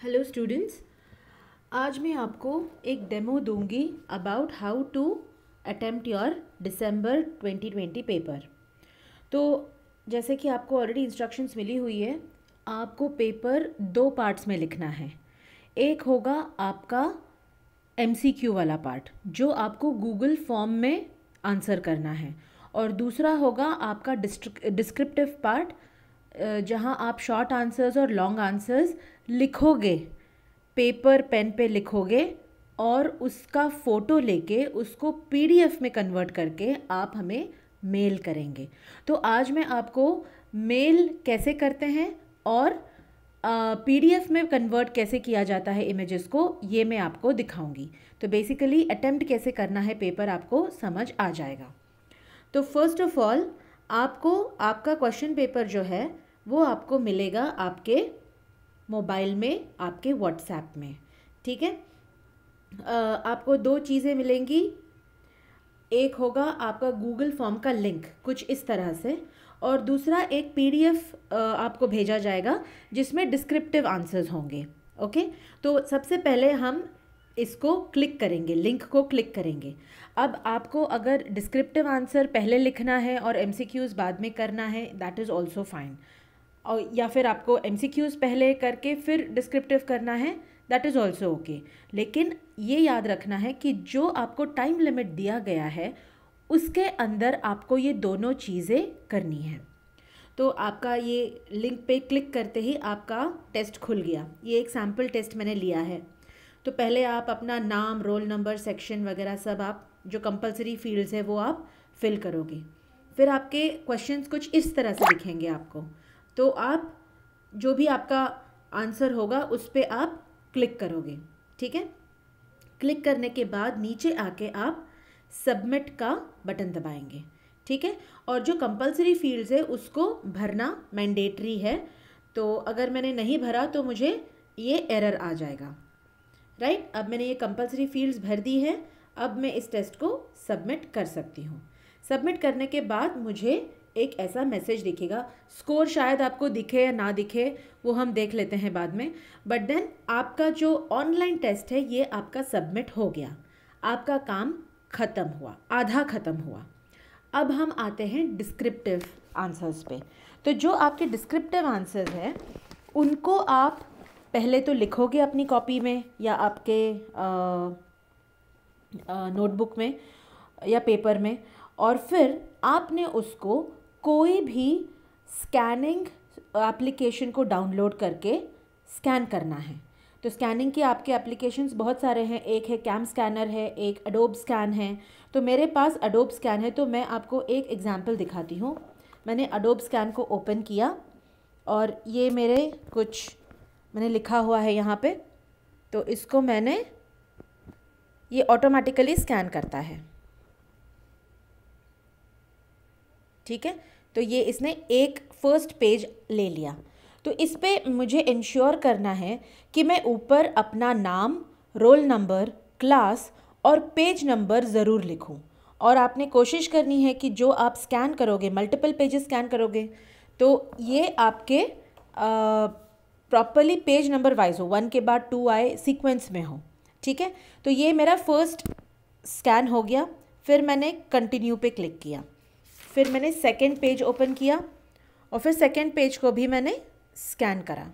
Hello students, आज मैं आपको एक डेमो दूंगी about how to attempt your December 2020 paper. तो जैसे कि आपको ऑलरेडी इंस्ट्रक्शंस मिली हुई है, आपको पेपर दो पार्ट्स में लिखना है। एक होगा आपका एमसीक्यू वाला पार्ट जो आपको गूगल फॉर्म में आंसर करना है, और दूसरा होगा आपका डिस्क्रिप्टिव पार्ट जहां आप शॉर्ट आंसर्स और लॉन्ग आंसर्स लिखोगे, पेपर पेन पे लिखोगे और उसका फ़ोटो लेके उसको पीडीएफ में कन्वर्ट करके आप हमें मेल करेंगे। तो आज मैं आपको मेल कैसे करते हैं और पीडीएफ में कन्वर्ट कैसे किया जाता है इमेजेस को, ये मैं आपको दिखाऊंगी। तो बेसिकली अटेम्प्ट कैसे करना है पेपर आपको समझ आ जाएगा। तो फर्स्ट ऑफ ऑल आपको आपका क्वेश्चन पेपर जो है वो आपको मिलेगा आपके मोबाइल में, आपके व्हाट्सएप में। ठीक है, आपको दो चीज़ें मिलेंगी। एक होगा आपका गूगल फॉर्म का लिंक कुछ इस तरह से, और दूसरा एक पीडीएफ आपको भेजा जाएगा जिसमें डिस्क्रिप्टिव आंसर्स होंगे। ओके, तो सबसे पहले हम इसको क्लिक करेंगे, लिंक को क्लिक करेंगे। अब आपको अगर डिस्क्रिप्टिव आंसर पहले लिखना है और एमसीक्यूज़ बाद में करना है, दैट इज़ ऑल्सो फाइन। और या फिर आपको एमसीक्यूज़ पहले करके फिर डिस्क्रिप्टिव करना है, दैट इज़ ऑल्सो ओके। लेकिन ये याद रखना है कि जो आपको टाइम लिमिट दिया गया है उसके अंदर आपको ये दोनों चीज़ें करनी है। तो आपका ये लिंक पे क्लिक करते ही आपका टेस्ट खुल गया। ये एक सैम्पल टेस्ट मैंने लिया है। तो पहले आप अपना नाम, रोल नंबर, सेक्शन वगैरह सब आप जो कंपलसरी फील्ड्स है वो आप फिल करोगे। फिर आपके क्वेश्चंस कुछ इस तरह से दिखेंगे आपको। तो आप जो भी आपका आंसर होगा उस पर आप क्लिक करोगे। ठीक है, क्लिक करने के बाद नीचे आके आप सबमिट का बटन दबाएंगे। ठीक है, और जो कंपलसरी फील्ड्स है उसको भरना मैंडेटरी है। तो अगर मैंने नहीं भरा तो मुझे ये एरर आ जाएगा। राइट, अब मैंने ये कंपलसरी फील्ड्स भर दी है। अब मैं इस टेस्ट को सबमिट कर सकती हूँ। सबमिट करने के बाद मुझे एक ऐसा मैसेज दिखेगा। स्कोर शायद आपको दिखे या ना दिखे वो हम देख लेते हैं बाद में, बट देन आपका जो ऑनलाइन टेस्ट है ये आपका सबमिट हो गया। आपका काम ख़त्म हुआ, आधा ख़त्म हुआ। अब हम आते हैं डिस्क्रिप्टिव आंसर्स पे। तो जो आपके डिस्क्रिप्टिव आंसर्स हैं उनको आप पहले तो लिखोगे अपनी कॉपी में या आपके नोटबुक में या पेपर में, और फिर आपने उसको कोई भी स्कैनिंग एप्लीकेशन को डाउनलोड करके स्कैन करना है। तो स्कैनिंग के आपके एप्लीकेशंस बहुत सारे हैं। एक है कैम स्कैनर है, एक एडोब स्कैन है। तो मेरे पास एडोब स्कैन है, तो मैं आपको एक एग्जांपल दिखाती हूँ। मैंने एडोब स्कैन को ओपन किया और ये मेरे कुछ मैंने लिखा हुआ है यहाँ पे। तो इसको मैंने, ये ऑटोमेटिकली स्कैन करता है। ठीक है, तो ये इसने एक फर्स्ट पेज ले लिया। तो इस पे मुझे इंश्योर करना है कि मैं ऊपर अपना नाम, रोल नंबर, क्लास और पेज नंबर ज़रूर लिखूं। और आपने कोशिश करनी है कि जो आप स्कैन करोगे, मल्टीपल पेजेस स्कैन करोगे, तो ये आपके प्रॉपरली पेज नंबर वाइज हो, 1 के बाद 2 आए, सीक्वेंस में हो। ठीक है, तो ये मेरा फर्स्ट स्कैन हो गया। फिर मैंने कंटिन्यू पे क्लिक किया। फिर मैंने सेकंड पेज ओपन किया और फिर सेकंड पेज को भी मैंने स्कैन करा।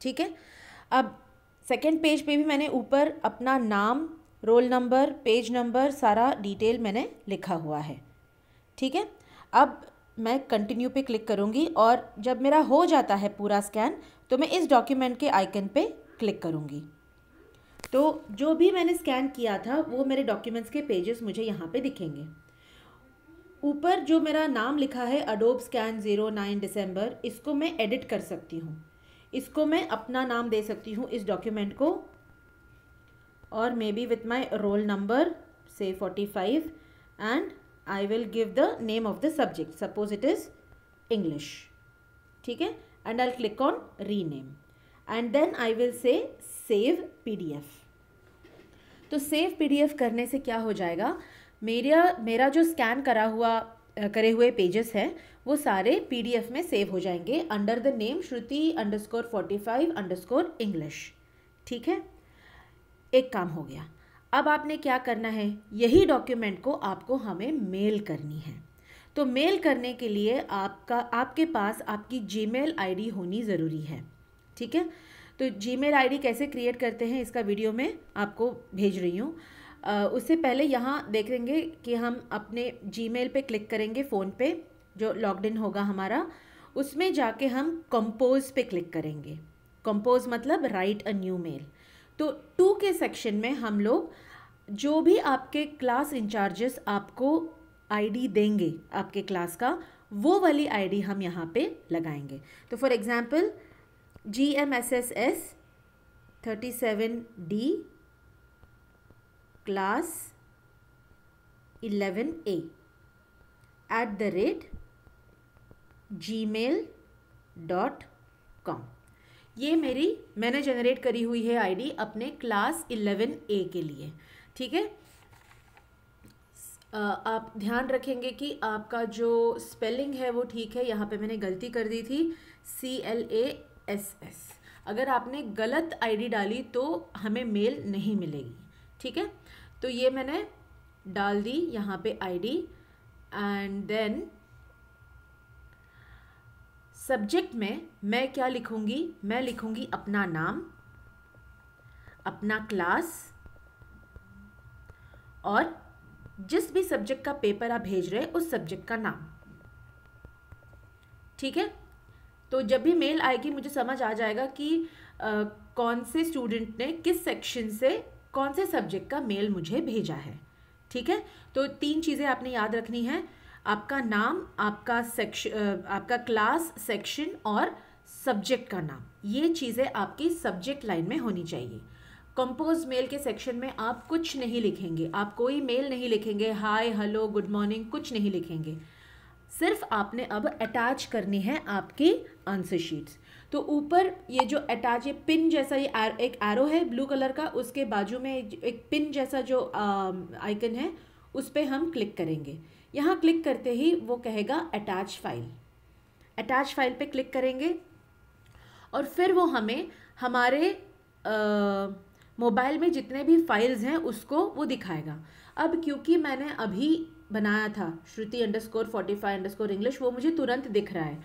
ठीक है, अब सेकंड पेज पे भी मैंने ऊपर अपना नाम, रोल नंबर, पेज नंबर, सारा डिटेल मैंने लिखा हुआ है। ठीक है, अब मैं कंटिन्यू पे क्लिक करूँगी और जब मेरा हो जाता है पूरा स्कैन तो मैं इस डॉक्यूमेंट के आइकन पे क्लिक करूँगी। तो जो भी मैंने स्कैन किया था वो मेरे डॉक्यूमेंट्स के पेजेस मुझे यहाँ पे दिखेंगे। ऊपर जो मेरा नाम लिखा है अडोब स्कैन 09 दिसंबर, इसको मैं एडिट कर सकती हूँ। इसको मैं अपना नाम दे सकती हूँ इस डॉक्यूमेंट को, और may be with my roll number से 45 and I will give the name of the subject. Suppose it is English. ठीक है, and I'll click on rename and then I will say save PDF. तो save PDF करने से क्या हो जाएगा मेरा जो स्कैन करे हुए पेजेस हैं वो सारे PDF में सेव हो जाएंगे अंडर द नेम Shruti_45_English। ठीक है, एक काम हो गया। अब आपने क्या करना है, यही डॉक्यूमेंट को आपको हमें मेल करनी है। तो मेल करने के लिए आपके पास आपकी जीमेल आईडी होनी ज़रूरी है। ठीक है, तो जीमेल आईडी कैसे क्रिएट करते हैं इसका वीडियो मैं आपको भेज रही हूँ। उससे पहले यहाँ देखेंगे कि हम अपने जीमेल पे क्लिक करेंगे, फ़ोन पे जो लॉग्ड इन होगा हमारा, उसमें जाके हम कंपोज पे क्लिक करेंगे। कंपोज मतलब राइट अ न्यू मेल। तो 2 के सेक्शन में हम लोग जो भी आपके क्लास इंचार्जेस आपको आईडी देंगे आपके क्लास का, वो वाली आईडी हम यहाँ पे लगाएंगे। तो for example GMSSS 37D class 11A @gmail.com, ये मैंने जनरेट करी हुई है आईडी अपने क्लास 11A के लिए। ठीक है, आप ध्यान रखेंगे कि आपका जो स्पेलिंग है वो ठीक है। यहाँ पे मैंने गलती कर दी थी, CLASS। अगर आपने गलत आईडी डाली तो हमें मेल नहीं मिलेगी। ठीक है, तो ये मैंने डाल दी यहाँ पे आईडी, एंड देन सब्जेक्ट में मैं क्या लिखूँगी, मैं लिखूँगी अपना नाम, अपना क्लास, और जिस भी सब्जेक्ट का पेपर आप भेज रहे हैं उस सब्जेक्ट का नाम। ठीक है, तो जब भी मेल आएगी मुझे समझ आ जाएगा कि कौन से स्टूडेंट ने किस सेक्शन से कौन से सब्जेक्ट का मेल मुझे भेजा है। ठीक है, तो 3 चीज़ें आपने याद रखनी है, आपका नाम, आपका सेक्शन, आपका क्लास, सेक्शन और सब्जेक्ट का नाम। ये चीज़ें आपकी सब्जेक्ट लाइन में होनी चाहिए। कंपोज मेल के सेक्शन में आप कुछ नहीं लिखेंगे, आप कोई मेल नहीं लिखेंगे, हाय, हेलो, गुड मॉर्निंग, कुछ नहीं लिखेंगे। सिर्फ आपने अब अटैच करनी है आपकी आंसर शीट्स। तो ऊपर ये जो अटैच, ये पिन जैसा ये एक एरो है ब्लू कलर का, उसके बाजू में एक पिन जैसा जो आइकन है उस पर हम क्लिक करेंगे। यहाँ क्लिक करते ही वो कहेगा अटैच फाइल। अटैच फाइल पे क्लिक करेंगे और फिर वो हमें हमारे मोबाइल में जितने भी फाइल्स हैं उसको वो दिखाएगा। अब क्योंकि मैंने अभी बनाया था Shruti_45_English, वो मुझे तुरंत दिख रहा है।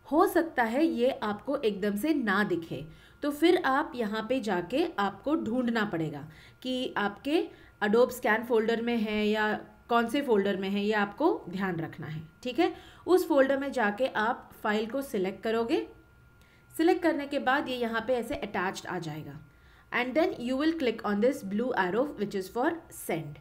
हो सकता है ये आपको एकदम से ना दिखे, तो फिर आप यहाँ पे जाके आपको ढूंढना पड़ेगा कि आपके अडोब स्कैन फोल्डर में है या कौन से फोल्डर में है, ये आपको ध्यान रखना है। ठीक है, उस फोल्डर में जाके आप फाइल को सिलेक्ट करोगे। सिलेक्ट करने के बाद ये यहाँ पे ऐसे अटैच्ड आ जाएगा, and then you will click on this blue arrow which is for send.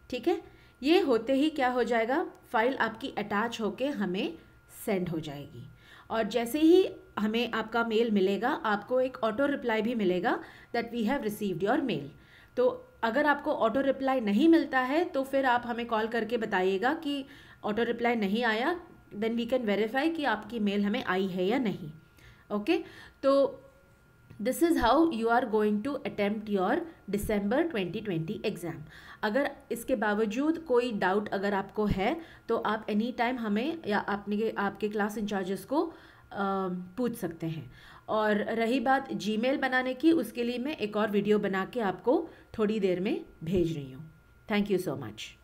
ठीक है, ये होते ही क्या हो जाएगा, फाइल आपकी अटैच होके हमें सेंड हो जाएगी। और जैसे ही हमें आपका मेल मिलेगा, आपको एक ऑटो रिप्लाई भी मिलेगा that we have received your mail. तो अगर आपको ऑटो रिप्लाई नहीं मिलता है तो फिर आप हमें कॉल करके बताइएगा कि ऑटो रिप्लाई नहीं आया, देन वी कैन वेरीफाई कि आपकी मेल हमें आई है या नहीं। ओके, तो this is how you are going to attempt your December 2020 exam. अगर इसके बावजूद कोई डाउट अगर आपको है तो आप एनी टाइम हमें या आपके क्लास इंचार्जेस को पूछ सकते हैं। और रही बात जीमेल बनाने की, उसके लिए मैं एक और वीडियो बना के आपको थोड़ी देर में भेज रही हूँ। Thank you so much.